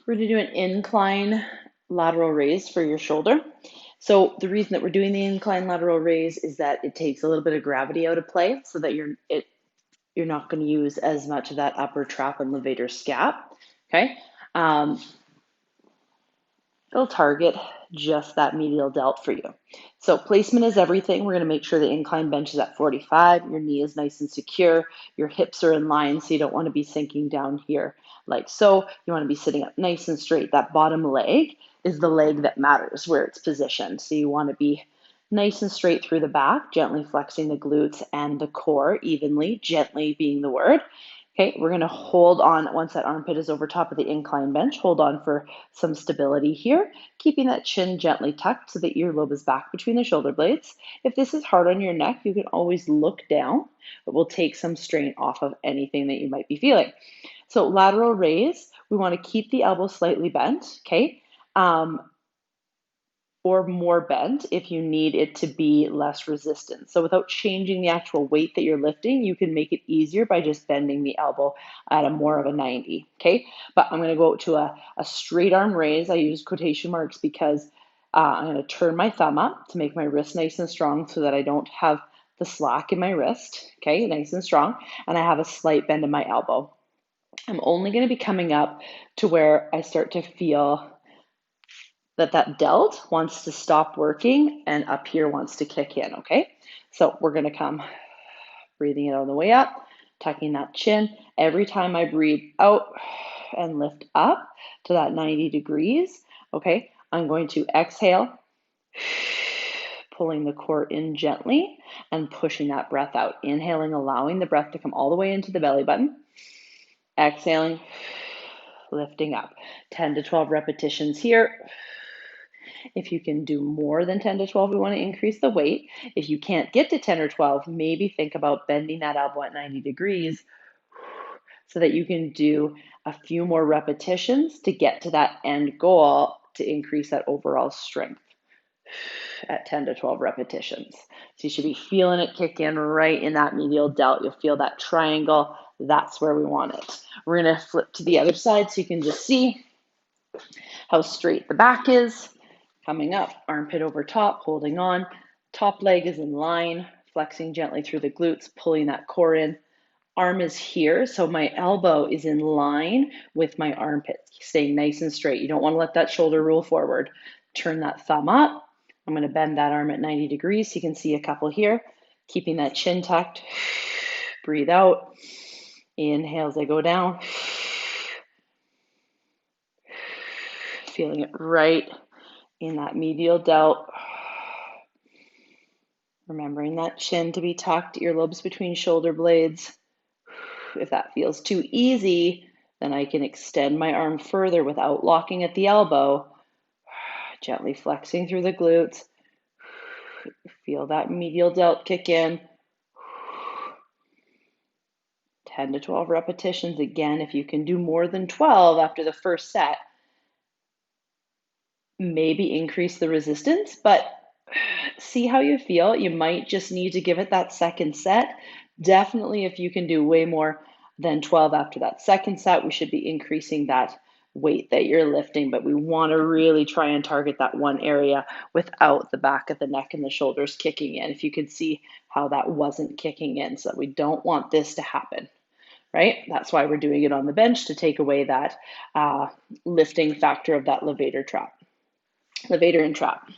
We're going to do an incline lateral raise for your shoulder. So the reason that we're doing the incline lateral raise is that it takes a little bit of gravity out of play so that you're not going to use as much of that upper trap and levator scap. Okay. Um, It'll target just that medial delt for you. So placement is everything. We're going to make sure the incline bench is at 45. Your knee is nice and secure. Your hips are in line, so you don't want to be sinking down here like so. You want to be sitting up nice and straight. That bottom leg is the leg that matters where it's positioned. So you want to be nice and straight through the back, gently flexing the glutes and the core evenly, gently being the word. Okay, we're going to hold on once that armpit is over top of the incline bench. Hold on for some stability here, keeping that chin gently tucked so that your earlobe is back between the shoulder blades. If this is hard on your neck, you can always look down. It will take some strain off of anything that you might be feeling. So lateral raise, we want to keep the elbow slightly bent, okay? Or more bent if you need it to be less resistant. So without changing the actual weight that you're lifting, you can make it easier by just bending the elbow at a more of a 90, okay? But I'm gonna go to a straight arm raise. I use quotation marks because I'm gonna turn my thumb up to make my wrist nice and strong so that I don't have the slack in my wrist, okay, nice and strong, and I have a slight bend in my elbow. I'm only gonna be coming up to where I start to feel that delt wants to stop working and up here wants to kick in, okay? So we're gonna come breathing it on the way up, tucking that chin. Every time I breathe out and lift up to that 90 degrees, okay, I'm going to exhale, pulling the core in gently and pushing that breath out. Inhaling, allowing the breath to come all the way into the belly button. Exhaling, lifting up. 10 to 12 repetitions here. If you can do more than 10 to 12, we want to increase the weight. If you can't get to 10 or 12, maybe think about bending that elbow at 90 degrees so that you can do a few more repetitions to get to that end goal to increase that overall strength at 10 to 12 repetitions. So you should be feeling it kick in right in that medial delt. You'll feel that triangle. That's where we want it. We're going to flip to the other side so you can just see how straight the back is. Coming up, armpit over top, holding on. Top leg is in line, flexing gently through the glutes, pulling that core in. Arm is here, so my elbow is in line with my armpit, staying nice and straight. You don't want to let that shoulder roll forward. Turn that thumb up. I'm going to bend that arm at 90 degrees so you can see a couple here. Keeping that chin tucked. Breathe out. Inhale as I go down. Feeling it right in that medial delt. Remembering that chin to be tucked, earlobes between shoulder blades. If that feels too easy, then I can extend my arm further without locking at the elbow. Gently flexing through the glutes. Feel that medial delt kick in. 10 to 12 repetitions. Again, if you can do more than 12 after the first set, maybe increase the resistance, but see how you feel. You might just need to give it that second set. Definitely, if you can do way more than 12 after that second set, we should be increasing that weight that you're lifting, but we want to really try and target that one area without the back of the neck and the shoulders kicking in. If you could see how that wasn't kicking in, so we don't want this to happen. Right? That's why we're doing it on the bench, to take away that lifting factor of that levator and trap.